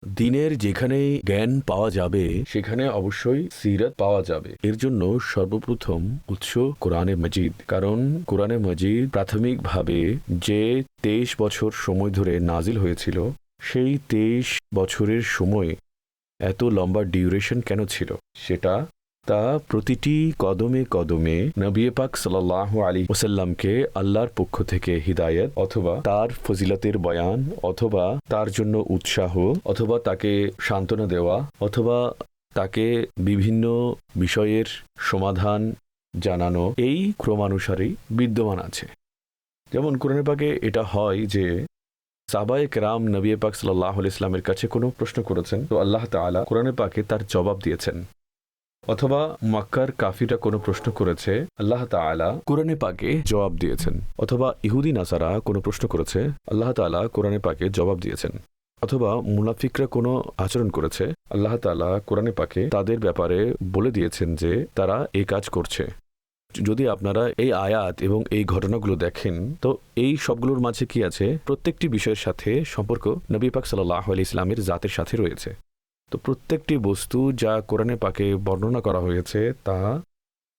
দিনের যেখানেই জ্ঞান পাওয়া যাবে সেখানে অবশ্যই সিরাত পাওয়া যাবে। এর জন্য সর্বপ্রথম উৎস কোরআনে মজিদ, কারণ কোরআনে মজিদ প্রাথমিকভাবে যে 23 বছর সময় ধরে নাজিল হয়েছিল, সেই 23 বছরের সময় এত লম্বা ডিউরেশন কেন ছিল, সেটা তা প্রতিটি কদমে কদমে নবী পাক সাল্লাল্লাহু আলাইহি ওয়াসাল্লামকে আল্লাহর পক্ষ থেকে হিদায়াত অথবা তার ফজিলতের বয়ান অথবা তার জন্য উৎসাহ অথবা তাকে সান্ত্বনা দেওয়া অথবা তাকে বিভিন্ন বিষয়ের সমাধান জানানো, এই ক্রমানুসারেই বিদ্যমান আছে। যেমন কোরআনে পাকে এটা হয় যে সাহাবায়ে কেরাম নবী পাক সাল্লাল্লাহু আলাইহি ওয়াসাল্লামের কাছে কোনো প্রশ্ন করেছেন, তো আল্লাহ তাআলা কোরআনে পাকে তার জবাব দিয়েছেন। অথবা মক্কার কাফিররা কোনো প্রশ্ন করেছে, আল্লাহ তাআলা কোরআনে পাকে জবাব দিয়েছেন। অথবা ইহুদি নাসারা কোনো প্রশ্ন করেছে, আল্লাহ তাআলা কোরআনে পাকে জবাব দিয়েছেন। অথবা মুনাফিকরা কোনো আচরণ করেছে, আল্লাহ তাআলা কোরআনে পাকে তাদের ব্যাপারে বলে দিয়েছেন যে তারা এই কাজ করছে। যদি আপনারা এই আয়াত এবং এই ঘটনাগুলো দেখেন, তো এই সবগুলোর মাঝে কি আছে? প্রত্যেকটি বিষয়ের সাথে সম্পর্ক নবী পাক সাল্লাল্লাহু আলাইহি ওয়াসাল্লামের জাতের সাথে রয়েছে। তো প্রত্যেকটি বস্তু যা কোরআনে পাকে বর্ণনা করা হয়েছে তা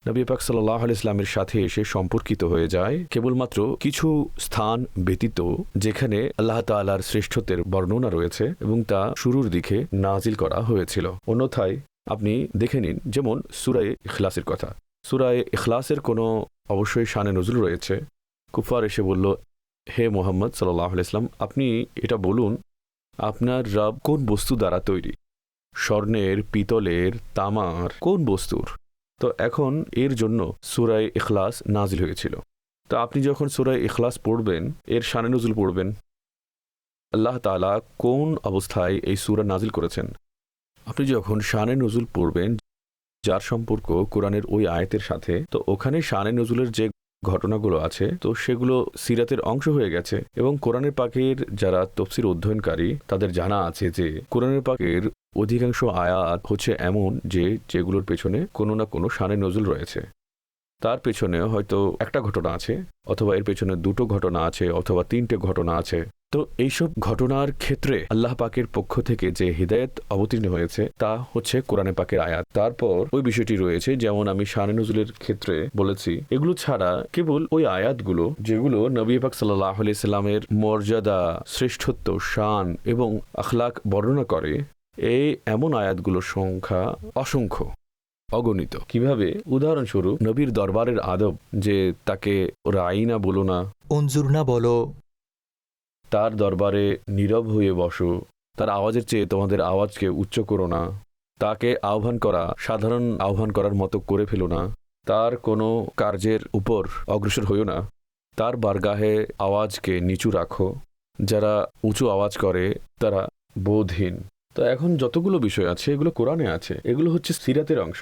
নবী পাক সাল্লাল্লাহু আলাইহি ওয়াসাল্লামের সাথে এসে সম্পর্কিত হয়ে যায়, কেবলমাত্র কিছু স্থান ব্যতীত যেখানে আল্লাহ তাআলার শ্রেষ্ঠত্বের বর্ণনা রয়েছে এবং তা শুরুর দিকে নাজিল করা হয়েছিল। অন্যথায় আপনি দেখে নিন, যেমন সূরা ইখলাসের কথা। সূরা ইখলাসের কোনো অবশ্যই শানে নজুল রয়েছে। কুফার এসে বলল, হে মুহাম্মদ সাল্লাল্লাহু আলাইহি ওয়াসাল্লাম, আপনি এটা বলুন আপনার রব কোন বস্তু দ্বারা তৈরি, স্বর্ণের, পিতলের, তামার, কোন বস্তুর? তো এখন এর জন্য সূরা ইখলাস নাজিল হয়েছিল। তো আপনি যখন সূরা ইখলাস পড়বেন, এর শানে নজুল পড়বেন, আল্লাহ তাআলা কোন অবস্থায় এই সূরা নাজিল করেছেন, আপনি যখন শানে নজুল পড়বেন যার সম্পর্ক কোরআনের ওই আয়াতের সাথে, তো ওখানে শানে নজুলের যে ঘটনাগুলো আছে তো সেগুলো সিরাতের অংশ হয়ে গেছে। এবং কোরআনের পাকের যারা তাফসীর অধ্যয়নকারী তাদের জানা আছে যে কোরআনের পাকের অধিকাংশ আয়াত হচ্ছে এমন যেগুলোর পেছনে কোনো না কোনো শানে নজুল রয়েছে। তার পেছনে হয়তো একটা ঘটনা আছে, অথবা এর পেছনে দুটো ঘটনা আছে, অথবা তিনটে ঘটনা আছে। তো এইসব ঘটনার ক্ষেত্রে আল্লাহ পাকের পক্ষ থেকে যে হিদায়াত অবতীর্ণ হয়েছে তা হচ্ছে কোরআনে পাকের আয়াত। তারপর ওই বিষয়টি রয়েছে, যেমন আমি শানে নজুলের ক্ষেত্রে বলেছি, এগুলো ছাড়া কেবল ওই আয়াতগুলো যেগুলো নবী পাক সাল্লাল্লাহু আলাইহি সাল্লামের মর্যাদা, শ্রেষ্ঠত্ব, শান এবং আখলাক বর্ণনা করে, এই এমন আয়াতগুলোর সংখ্যা অসংখ্য, অগণিত। কিভাবে? উদাহরণস্বরূপ নবীর দরবারের আদব, যে তাকে রাইনা বলো না, অঞ্জুরনা বলো, তার দরবারে নীরব হয়ে বসো, তার আওয়াজের চেয়ে তোমাদের আওয়াজকে উচ্চ করো না, তাকে আহ্বান করা সাধারণ আহ্বান করার মতো করে ফেলো না, তার কোনো কার্যের উপর অগ্রসর হইও না, তার বারগাহে আওয়াজকে নিচু রাখো, যারা উঁচু আওয়াজ করে তারা বোধহীন। তো এখন যতগুলো বিষয় আছে এগুলো কোরআনে আছে, এগুলো হচ্ছে সিরাতের অংশ।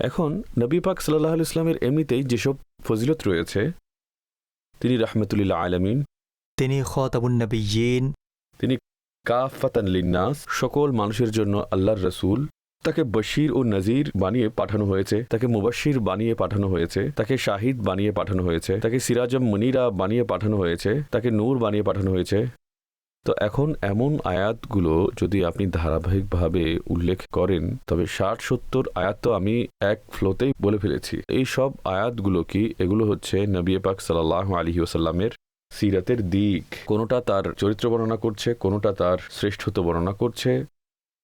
এখন নবী পাক সাল্লাল্লাহু আলাইহি ওয়াসাল্লামের এমনিতেই যেসব ফজিলত রয়েছে, তিনি রাহমাতুল লিল আলামিন, তিনি খাতামুন নবিয়্যিন, তিনি কাফাতান লিন্নাস, সকল মানুষের জন্য আল্লাহর রাসূল। তাকে বশীর ও নজির বানিয়ে পাঠানো হয়েছে, তাকে মুবাশশির বানিয়ে পাঠানো হয়েছে, তাকে শাহিদ বানিয়ে পাঠানো হয়েছে, তাকে সিরাজাম মুনিরা বানিয়ে পাঠানো হয়েছে, তাকে নূর বানিয়ে পাঠানো হয়েছে। তো এখন এমন আয়াতগুলো যদি আপনি ধারাবাহিকভাবে উল্লেখ করেন, তবে 60-70 আয়াত তো আমি এক ফ্লোতেই বলে ফেলেছি। এই সব আয়াতগুলো কি? এগুলো হচ্ছে নবী পাক সাল্লাল্লাহু আলাইহি ওয়াসাল্লামের সিরাতের দিক। কোনোটা তার চরিত্র বর্ণনা করছে, কোনোটা তার শ্রেষ্ঠত্ব বর্ণনা করছে।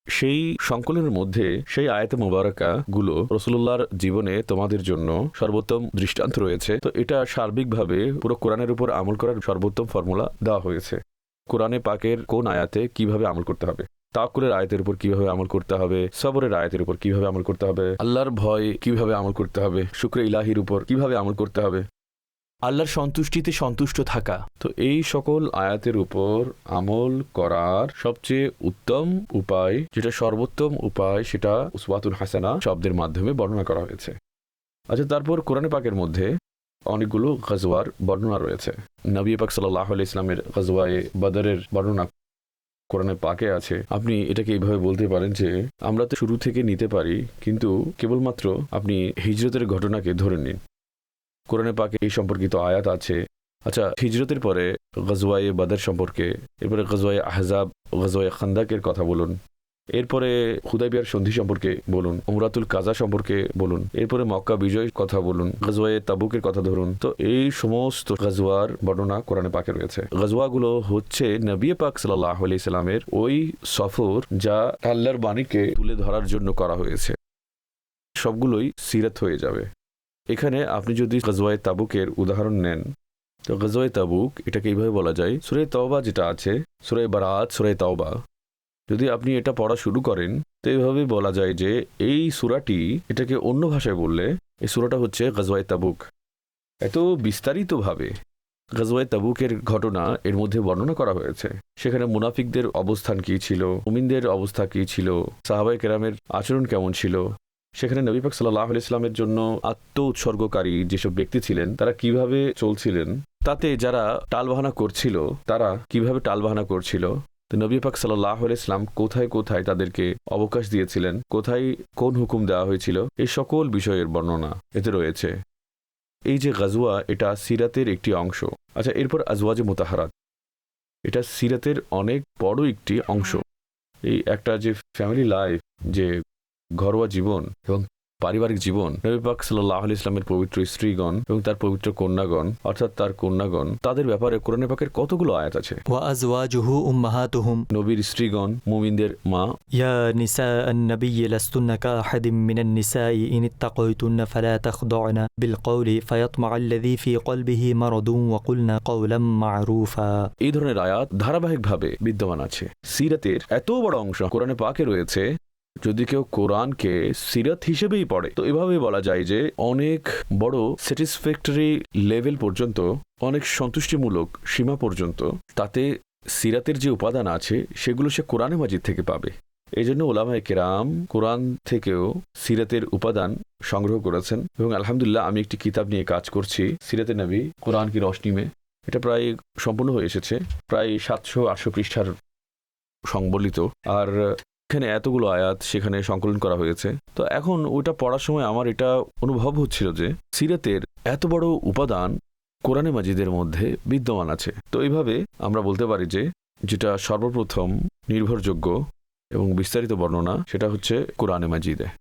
সেই সংকলনের মধ্যে সেই আয়াতে মুবারাকা গুলো রাসূলুল্লাহর জীবনে তোমাদের জন্য সর্বোত্তম দৃষ্টান্ত রয়েছে। তো এটা সার্বিকভাবে পুরো কোরআনের উপর আমল করার সর্বোত্তম ফর্মুলা দেওয়া হয়েছে। কোরআনে পাকের কোন আয়াতে কিভাবে আমল করতে হবে, তাওয়াক্কুলের আয়াতের উপর কিভাবে আমল করতে হবে, সবরের আয়াতের উপর কিভাবে আমল করতে হবে, আল্লাহর ভয় কিভাবে আমল করতে হবে, শুকরে ইলাহির উপর কিভাবে আমল করতে হবে, আল্লাহর সন্তুষ্টিতে সন্তুষ্ট থাকা। তো এই সকল আয়াতের উপর আমল করার সবচেয়ে উত্তম উপায়, যেটা সর্বোত্তম উপায়, সেটা উসওয়াতুল হাসানা শব্দের মাধ্যমে বর্ণনা করা হয়েছে। আচ্ছা, তারপর কোরআনে পাকের মধ্যে অনেকগুলো গজওয়ার বর্ণনা রয়েছে। নবী পাক সাল্লাল্লাহু আলাইহি ওয়াসাল্লামের গজওয়ায়ে বদরের বর্ণনা কোরআনে পাকে আছে। আপনি এটাকে এইভাবে বলতে পারেন যে আমরা তো শুরু থেকে নিতে পারি, কিন্তু কেবলমাত্র আপনি হিজরতের ঘটনাকে ধরে নিন। কোরআনে পাকে এই সম্পর্কিত আয়াত আছে। আচ্ছা, হিজরতের পরে গজওয়ায়ে বদর সম্পর্কে, এরপরে গজওয়ায়ে আহজাব গজওয়ে খান্দাকের কথা বলুন, এরপরে হুদাইবিয়ার সন্ধি সম্পর্কে বলুন, উমরাতুল কাজা সম্পর্কে বলুন, এরপরে মক্কা বিজয়ের কথা বলুন, গজওয়ে তাবুকের কথা ধরুন। তো এই সমস্ত গজওয়ার বর্ণনা কোরআনে পাকে রয়েছে। গজওয়াগুলো হচ্ছে নবী পাক সাল্লাল্লাহু আলাইহি সাল্লামের ওই সফর যা আল্লাহর বাণীকে তুলে ধরার জন্য করা হয়েছে, সবগুলোই সিরাত হয়ে যাবে। এখানে আপনি যদি গজওয়ে তাবুকের উদাহরণ নেন, তো গজওয়ে তাবুক এটাকে এইভাবে বলা যায়, সূরা তাওবা যেটা আছে, সূরা বারাত, সূরা তাওবা, যদি আপনি এটা পড়া শুরু করেন তো এইভাবে বলা যায় যে এই সূরাটি, এটাকে অন্য ভাষায় বললে এই সূরাটা হচ্ছে গজওয়ে তাবুক। এত বিস্তারিতভাবে গজওয়ে তাবুকের ঘটনা এর মধ্যে বর্ণনা করা হয়েছে। সেখানে মুনাফিকদের অবস্থান কী ছিল, মুমিনদের অবস্থা কী ছিল, সাহাবায়ে কেরামের আচরণ কেমন ছিল, সেখানে নবী পাক সাল্লাল্লাহু আলাইহি সাল্লামের জন্য আত্ম উৎসর্গকারী যেসব ব্যক্তি ছিলেন তারা কিভাবে চলছিলেন, তাতে যারা টালবাহানা করছিল তারা কিভাবে টালবাহানা করছিল, তো নবী পাক সাল্লাল্লাহু আলাইহি সাল্লাম কোথায় কোথায় তাদেরকে অবকাশ দিয়েছিলেন, কোথায় কোন হুকুম দেওয়া হয়েছিল, এই সকল বিষয়ের বর্ণনা এতে রয়েছে। এই যে গাজওয়া, এটা সিরাতের একটি অংশ। আচ্ছা, এরপর আজওয়াজে মুতাহারাত, এটা সিরাতের অনেক বড় একটি অংশ। এই একটা যে ফ্যামিলি লাইফ, যে ঘরোয়া জীবন এবং পারিবারিক জীবন, নবী পাক সাল্লাল্লাহু আলাইহি ইসলামের পবিত্র স্ত্রীগণ এবং তার পবিত্র কন্যাগণ, অর্থাৎ তার কন্যাগণ, তাদের ব্যাপারে কোরআনে পাকের কতগুলো আয়াত আছে। ওয়া আজওয়াজুহু উম্মাহাতুহুম, নবীর স্ত্রীগণ মুমিনদের মা। ইয়া নিসা আন-নাবিয়্যি লাস্তুন্না কাআহাদিম মিনান নিসাই ইন ইত্তাকাইতুন্না ফালা তাখদা'না বিল কওলি ফায়াতমা'আল্লাযী ফী কলবিহি মারাদুন ওয়া কুলনা কওলাম মা'রুফা। এই ধরনের আয়াত ধারাবাহিকভাবে বিদ্যমান আছে। সিরাতের এত বড় অংশ কোরআনে পাকে রয়েছে, যদি কেউ কোরআনকে সিরাত হিসেবেই পড়ে তো এভাবেই বলা যায় যে অনেক বড় স্যাটিসফ্যাক্টরি লেভেল পর্যন্ত, অনেক সন্তুষ্টিমূলক সীমা পর্যন্ত তাতে সিরাতের যে উপাদান আছে সেগুলো সে কোরআনে মাজিদ থেকে পাবে। এই জন্য উলামায়ে কেরাম কোরআন থেকেও সিরাতের উপাদান সংগ্রহ করেছেন এবং আলহামদুলিল্লাহ আমি একটি কিতাব নিয়ে কাজ করছি, সিরাতে নবী কোরআন কি রোশনি মে। এটা প্রায় সম্পূর্ণ হয়ে এসেছে, প্রায় 700-800 পৃষ্ঠার সংবলিত, আর এখানে এতগুলো আয়াত সেখানে সংকলন করা হয়েছে। তো এখন ওইটা পড়ার সময় আমার এটা অনুভব হচ্ছিল যে সিরাতের এত বড় উপাদান কোরআনে মাজিদের মধ্যে বিদ্যমান আছে। তো এইভাবে আমরা বলতে পারি যে যেটা সর্বপ্রথম নির্ভরযোগ্য এবং বিস্তারিত বর্ণনা সেটা হচ্ছে কোরআনে মাজিদে।